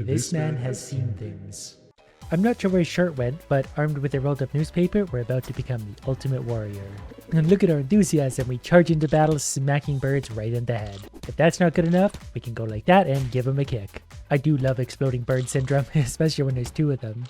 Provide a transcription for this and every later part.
This man has seen things. I'm not sure where his shirt went, but armed with a rolled up newspaper, we're about to become the ultimate warrior. And look at our enthusiasm, we charge into battle, smacking birds right in the head. If that's not good enough, we can go like that and give him a kick. I do love exploding bird syndrome, especially when there's two of them.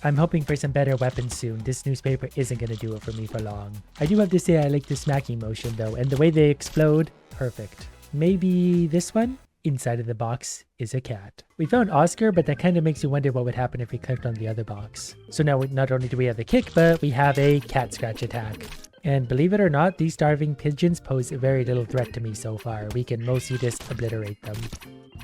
I'm hoping for some better weapons soon. This newspaper isn't going to do it for me for long. I do have to say I like the smacking motion though, and the way they explode, perfect. Maybe this one? Inside of the box is a cat. We found Oscar, but that kind of makes you wonder what would happen if we clicked on the other box. So now not only do we have a kick, but we have a cat scratch attack. And believe it or not, these starving pigeons pose very little threat to me so far. We can mostly just obliterate them.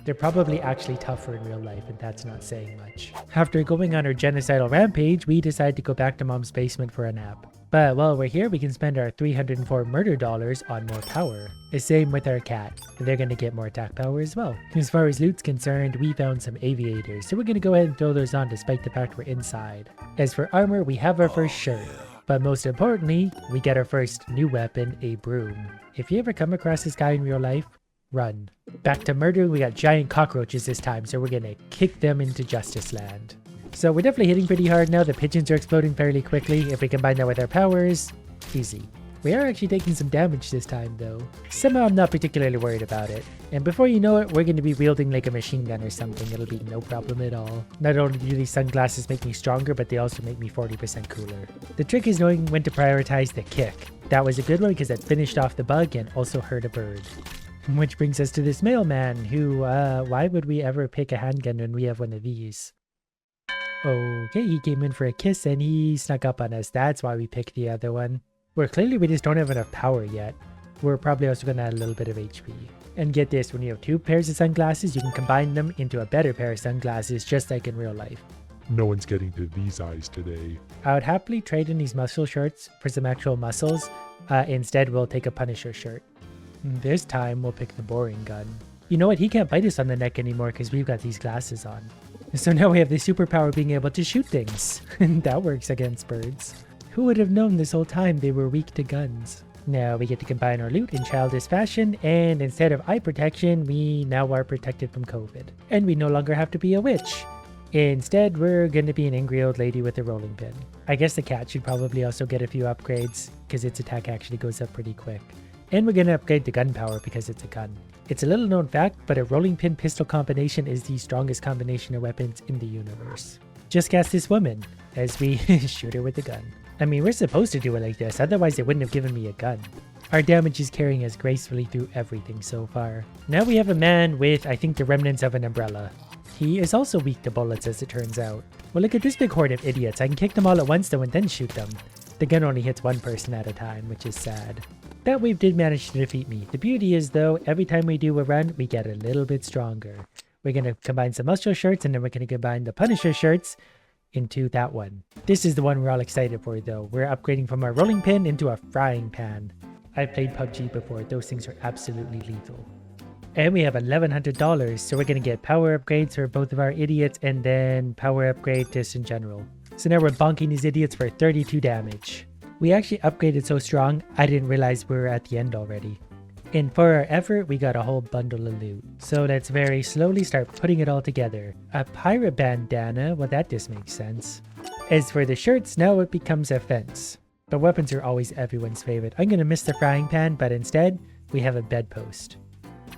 They're probably actually tougher in real life, and that's not saying much. After going on our genocidal rampage, we decide to go back to Mom's basement for a nap. But while we're here, we can spend our 304 murder dollars on more power. The same with our cat. They're going to get more attack power as well. As far as loot's concerned, we found some aviators, so we're going to go ahead and throw those on despite the fact we're inside. As for armor, we have our first shirt. But most importantly, we get our first new weapon, a broom. If you ever come across this guy in real life, run. Back to murdering, we got giant cockroaches this time, so we're going to kick them into Justice Land. So we're definitely hitting pretty hard now. The pigeons are exploding fairly quickly. If we combine that with our powers, easy. We are actually taking some damage this time though. Somehow I'm not particularly worried about it. And before you know it, we're going to be wielding like a machine gun or something. It'll be no problem at all. Not only do these sunglasses make me stronger, but they also make me 40% cooler. The trick is knowing when to prioritize the kick. That was a good one because it finished off the bug and also hurt a bird. Which brings us to this mailman who, why would we ever pick a handgun when we have one of these? Okay, he came in for a kiss and he snuck up on us. That's why we picked the other one. Well, clearly we just don't have enough power yet. We're probably also going to add a little bit of HP. And get this, when you have two pairs of sunglasses, you can combine them into a better pair of sunglasses, just like in real life. No one's getting to these eyes today. I would happily trade in these muscle shirts for some actual muscles. Instead, we'll take a Punisher shirt. This time, we'll pick the boring gun. You know what? He can't bite us on the neck anymore because we've got these glasses on. So now we have the superpower of being able to shoot things. And that works against birds. Who would have known this whole time they were weak to guns? Now we get to combine our loot in childish fashion, and instead of eye protection, we now are protected from COVID. And we no longer have to be a witch. Instead, we're going to be an angry old lady with a rolling pin. I guess the cat should probably also get a few upgrades, because its attack actually goes up pretty quick. And we're going to upgrade the gun power because it's a gun. It's a little known fact, but a rolling pin pistol combination is the strongest combination of weapons in the universe. Just cast this woman as we shoot her with the gun. I mean, we're supposed to do it like this, otherwise they wouldn't have given me a gun. Our damage is carrying us gracefully through everything so far. Now we have a man with, I think, the remnants of an umbrella. He is also weak to bullets as it turns out. Well, look at this big horde of idiots. I can kick them all at once though and then shoot them. The gun only hits one person at a time, which is sad. That wave did manage to defeat me. The beauty is though, every time we do a run, we get a little bit stronger. We're going to combine some muscle shirts and then we're going to combine the Punisher shirts into that one. This is the one we're all excited for though. We're upgrading from our rolling pin into a frying pan. I've played PUBG before. Those things are absolutely lethal. And we have $1,100, so we're going to get power upgrades for both of our idiots and then power upgrade just in general. So now we're bonking these idiots for 32 damage. We actually upgraded so strong, I didn't realize we were at the end already. And for our effort, we got a whole bundle of loot. So let's very slowly start putting it all together. A pirate bandana, well that just makes sense. As for the shirts, now it becomes a fence. But weapons are always everyone's favorite. I'm going to miss the frying pan, but instead, we have a bedpost.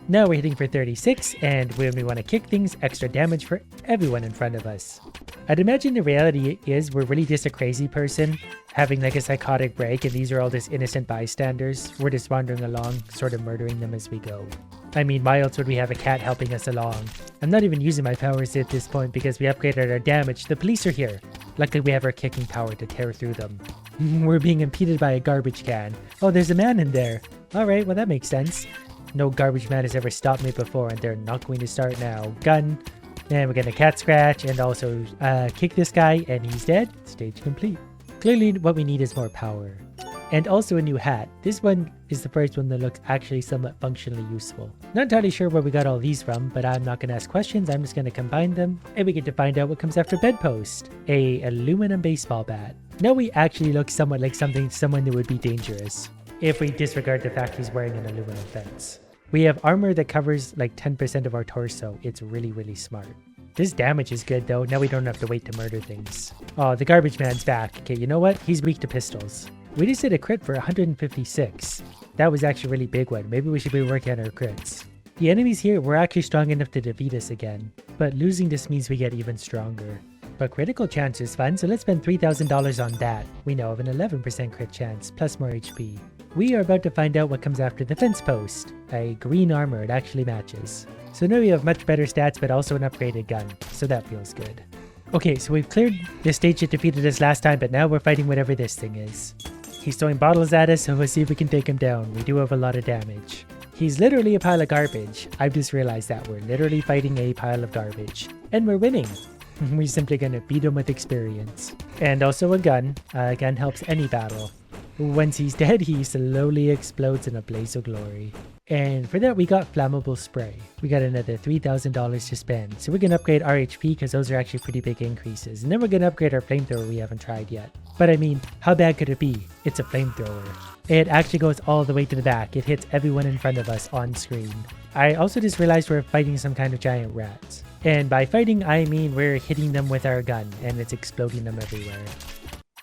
Now we're hitting for 36, and when we want to kick things, extra damage for everyone in front of us. I'd imagine the reality is we're really just a crazy person, having like a psychotic break, and these are all just innocent bystanders. We're just wandering along, sort of murdering them as we go. I mean, why else would we have a cat helping us along? I'm not even using my powers at this point because we upgraded our damage. The police are here. Luckily we have our kicking power to tear through them. We're being impeded by a garbage can. Oh, there's a man in there. Alright, well that makes sense. No garbage man has ever stopped me before, and they're not going to start now. Gun. And we're going to cat scratch and also kick this guy, and he's dead. Stage complete. Clearly what we need is more power. And also a new hat. This one is the first one that looks actually somewhat functionally useful. Not entirely sure where we got all these from, but I'm not going to ask questions. I'm just going to combine them, and we get to find out what comes after bedpost. A aluminum baseball bat. Now we actually look somewhat like someone that would be dangerous, if we disregard the fact he's wearing an aluminum fence. We have armor that covers like 10% of our torso. It's really, really smart. This damage is good though, now we don't have to wait to murder things. Oh, the garbage man's back. Okay, you know what? He's weak to pistols. We just did a crit for 156. That was actually a really big one. Maybe we should be working on our crits. The enemies here were actually strong enough to defeat us again, but losing this means we get even stronger. But critical chance is fun, so let's spend $3,000 on that. We now have an 11% crit chance, plus more HP. We are about to find out what comes after the fence post. A green armor, it actually matches. So now we have much better stats, but also an upgraded gun, so that feels good. Okay, so we've cleared the stage that defeated us last time, but now we're fighting whatever this thing is. He's throwing bottles at us, so we'll see if we can take him down. We do have a lot of damage. He's literally a pile of garbage. I've just realized that we're literally fighting a pile of garbage. And we're winning. We're simply gonna beat him with experience. And also a gun. A gun helps any battle. Once he's dead, he slowly explodes in a blaze of glory. And for that, we got flammable spray. We got another $3,000 to spend. So we're going to upgrade our HP because those are actually pretty big increases. And then we're going to upgrade our flamethrower we haven't tried yet. But I mean, how bad could it be? It's a flamethrower. It actually goes all the way to the back. It hits everyone in front of us on screen. I also just realized we're fighting some kind of giant rats. And by fighting, I mean we're hitting them with our gun and it's exploding them everywhere.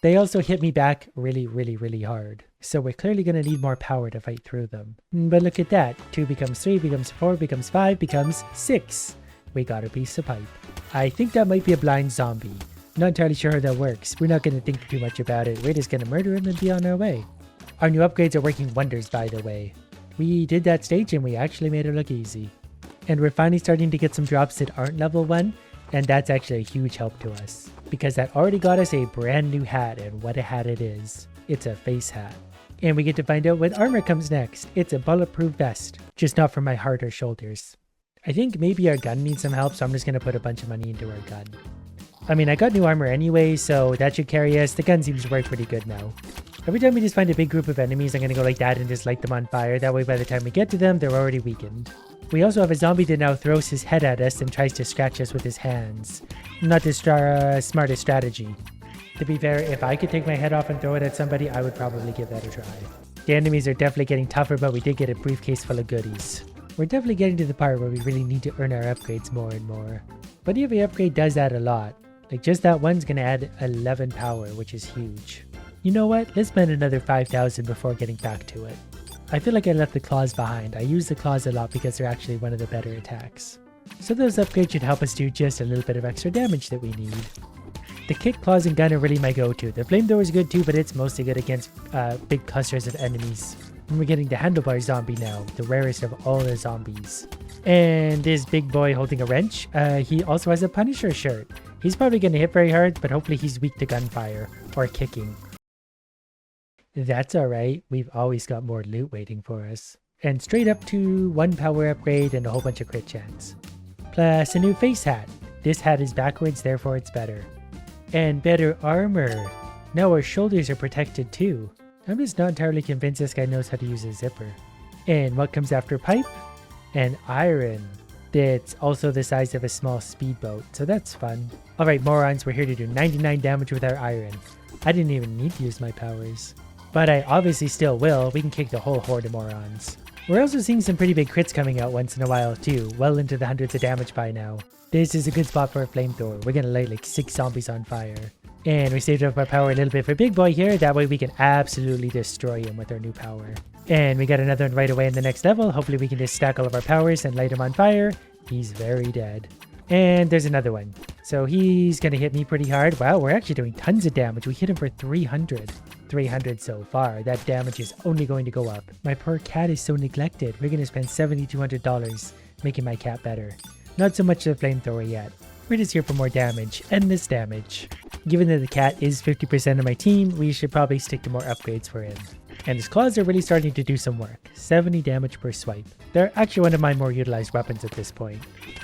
They also hit me back really hard. So we're clearly going to need more power to fight through them. But look at that. 2 becomes 3, becomes 4, becomes 5, becomes 6. We got a piece of pipe. I think that might be a blind zombie. Not entirely sure how that works. We're not going to think too much about it. We're just going to murder him and be on our way. Our new upgrades are working wonders, by the way. We did that stage and we actually made it look easy. And we're finally starting to get some drops that aren't level 1. And that's actually a huge help to us. Because that already got us a brand new hat, and what a hat it is. It's a face hat. And we get to find out what armor comes next. It's a bulletproof vest. Just not for my heart or shoulders. I think maybe our gun needs some help, so I'm just going to put a bunch of money into our gun. I mean, I got new armor anyway, so that should carry us. The gun seems to work pretty good now. Every time we just find a big group of enemies, I'm going to go like that and just light them on fire. That way by the time we get to them, they're already weakened. We also have a zombie that now throws his head at us and tries to scratch us with his hands. Not the smartest strategy. To be fair, if I could take my head off and throw it at somebody, I would probably give that a try. The enemies are definitely getting tougher, but we did get a briefcase full of goodies. We're definitely getting to the part where we really need to earn our upgrades more and more. But every upgrade does add a lot. Like just that one's gonna add 11 power, which is huge. You know what? Let's spend another 5,000 before getting back to it. I feel like I left the claws behind. I use the claws a lot because they're actually one of the better attacks. So those upgrades should help us do just a little bit of extra damage that we need. The kick, claws, and gun are really my go-to. The flamethrower is good too, but it's mostly good against big clusters of enemies. And we're getting the handlebar zombie now, the rarest of all the zombies. And this big boy holding a wrench, he also has a Punisher shirt. He's probably going to hit very hard, but hopefully he's weak to gunfire or kicking. That's alright, we've always got more loot waiting for us. And straight up to 1 power upgrade and a whole bunch of crit chance. Plus a new face hat. This hat is backwards, therefore it's better. And better armor. Now our shoulders are protected too. I'm just not entirely convinced this guy knows how to use a zipper. And what comes after pipe? An iron. That's also the size of a small speedboat, so that's fun. Alright morons, we're here to do 99 damage with our iron. I didn't even need to use my powers. But I obviously still will. We can kick the whole horde of morons. We're also seeing some pretty big crits coming out once in a while too, well into the hundreds of damage by now. This is a good spot for a flamethrower. We're gonna light like 6 zombies on fire. And we saved up our power a little bit for Big Boy here, that way we can absolutely destroy him with our new power. And we got another one right away in the next level. Hopefully we can just stack all of our powers and light him on fire. He's very dead. And there's another one. So he's gonna hit me pretty hard. Wow, we're actually doing tons of damage. We hit him for 300. 300 so far. That damage is only going to go up. My poor cat is so neglected. We're gonna spend $7,200 making my cat better. Not so much the flamethrower yet. We're just here for more damage, endless damage. Given that the cat is 50% of my team, we should probably stick to more upgrades for him. And his claws are really starting to do some work. 70 damage per swipe. They're actually one of my more utilized weapons at this point.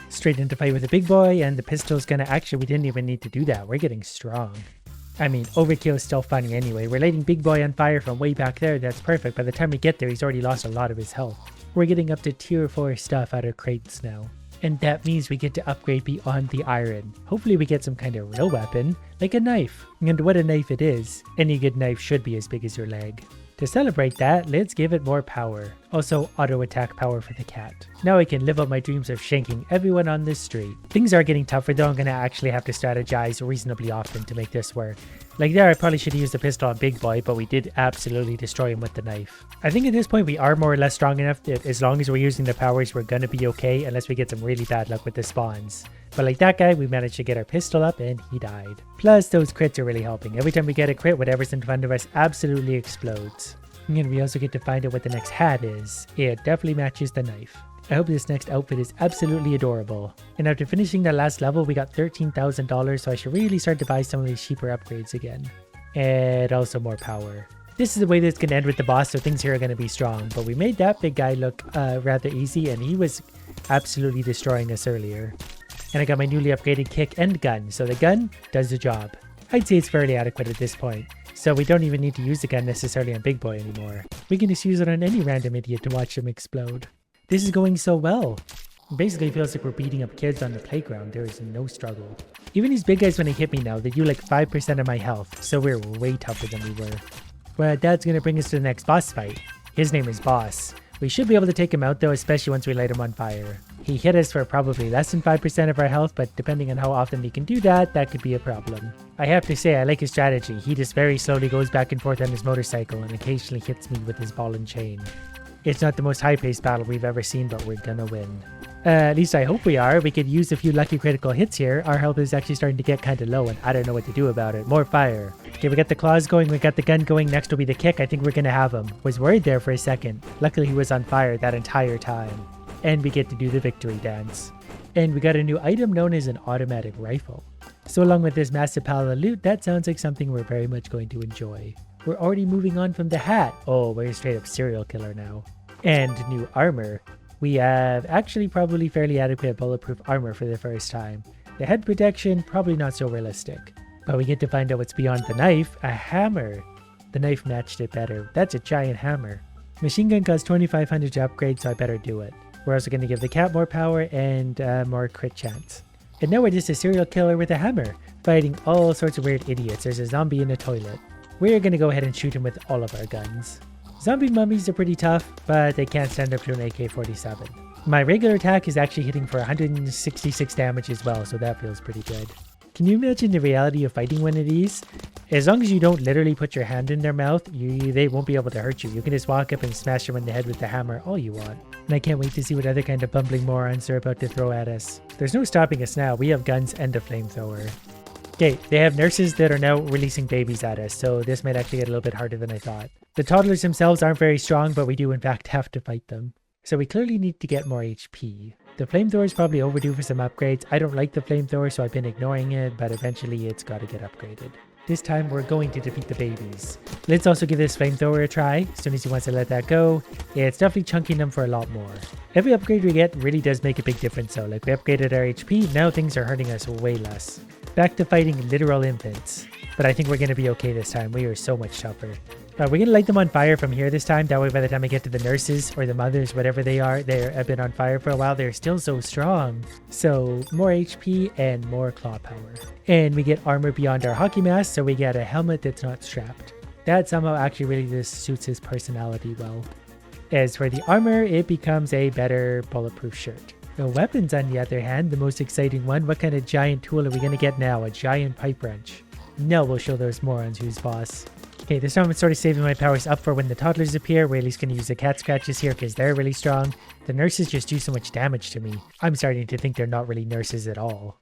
Straight into fight with the big boy, and the pistol's gonna actually, we didn't even need to do that. We're getting strong. I mean, overkill is still funny anyway. We're lighting Big Boy on fire from way back there. That's perfect. By the time we get there, he's already lost a lot of his health. We're getting up to tier 4 stuff out of crates now. And that means we get to upgrade beyond the iron. Hopefully we get some kind of real weapon, like a knife. And what a knife it is. Any good knife should be as big as your leg. To celebrate that, let's give it more power. Also, auto attack power for the cat. Now I can live out my dreams of shanking everyone on this street. Things are getting tougher though. I'm gonna actually have to strategize reasonably often to make this work. Like there, I probably should have used the pistol on Big Boy, but we did absolutely destroy him with the knife. I think at this point we are more or less strong enough that as long as we're using the powers, we're gonna be okay unless we get some really bad luck with the spawns. But like that guy, we managed to get our pistol up and he died. Plus, those crits are really helping. Every time we get a crit, whatever's in front of us absolutely explodes. And we also get to find out what the next hat is. It definitely matches the knife. I hope this next outfit is absolutely adorable. And after finishing that last level, we got $13,000, so I should really start to buy some of these cheaper upgrades again. And also more power. This is the way that's going to end with the boss, so things here are going to be strong. But we made that big guy look rather easy, and he was absolutely destroying us earlier. And I got my newly upgraded kick and gun, so the gun does the job. I'd say it's fairly adequate at this point. So we don't even need to use the gun necessarily on Big Boy anymore. We can just use it on any random idiot to watch them explode. This is going so well. It basically feels like we're beating up kids on the playground. There is no struggle. Even these big guys when they hit me now, they do like 5% of my health. So we're way tougher than we were. Well, that's going to bring us to the next boss fight. His name is Boss. We should be able to take him out though, especially once we light him on fire. He hit us for probably less than 5% of our health, but depending on how often he can do that, that could be a problem. I have to say, I like his strategy. He just very slowly goes back and forth on his motorcycle and occasionally hits me with his ball and chain. It's not the most high-paced battle we've ever seen, but we're gonna win. At least I hope we are. We could use a few lucky critical hits here. Our health is actually starting to get kind of low, and I don't know what to do about it. More fire. Okay, we got the claws going, we got the gun going, next will be the kick. I think we're gonna have him. Was worried there for a second. Luckily he was on fire that entire time. And we get to do the victory dance. And we got a new item known as an automatic rifle. So along with this massive pile of loot, that sounds like something we're very much going to enjoy. We're already moving on from the hat. Oh, we're a straight up serial killer now. And new armor. We have actually probably fairly adequate bulletproof armor for the first time. The head protection, probably not so realistic. But we get to find out what's beyond the knife, a hammer. The knife matched it better. That's a giant hammer. Machine gun costs 2,500 to upgrade, so I better do it. We're also going to give the cat more power and more crit chance. And now we're just a serial killer with a hammer, fighting all sorts of weird idiots. There's a zombie in a toilet. We're going to go ahead and shoot him with all of our guns. Zombie mummies are pretty tough, but they can't stand up to an AK-47. My regular attack is actually hitting for 166 damage as well, so that feels pretty good. Can you imagine the reality of fighting one of these? As long as you don't literally put your hand in their mouth, they won't be able to hurt you. You can just walk up and smash them in the head with the hammer all you want. And I can't wait to see what other kind of bumbling morons they're about to throw at us. There's no stopping us now. We have guns and a flamethrower. Okay, they have nurses that are now releasing babies at us, so this might actually get a little bit harder than I thought. The toddlers themselves aren't very strong, but we do in fact have to fight them. So we clearly need to get more HP. The flamethrower is probably overdue for some upgrades. I don't like the flamethrower, so I've been ignoring it, but eventually it's got to get upgraded. This time we're going to defeat the babies. Let's also give this flamethrower a try. As soon as he wants to let that go, it's definitely chunking them for a lot more. Every upgrade we get really does make a big difference though. Like we upgraded our HP, now things are hurting us way less. Back to fighting literal infants. But I think we're going to be okay this time. We are so much tougher. We're going to light them on fire from here this time. That way by the time I get to the nurses or the mothers, whatever they are, they have been on fire for a while. They're still so strong. So more HP and more claw power. And we get armor beyond our hockey mask, so we get a helmet that's not strapped. That somehow actually really just suits his personality well. As for the armor, it becomes a better bulletproof shirt. The weapons on the other hand, the most exciting one, what kind of giant tool are we going to get now? A giant pipe wrench. No, we'll show those morons who's boss. Okay, this time I'm sort of saving my powers up for when the toddlers appear. We're at least going to use the cat scratches here because they're really strong. The nurses just do so much damage to me. I'm starting to think they're not really nurses at all.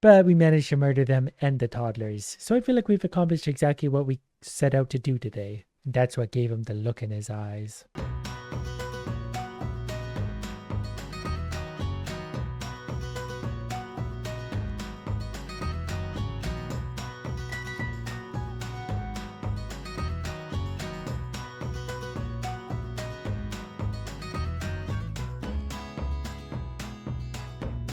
But we managed to murder them and the toddlers. So I feel like we've accomplished exactly what we set out to do today. That's what gave him the look in his eyes.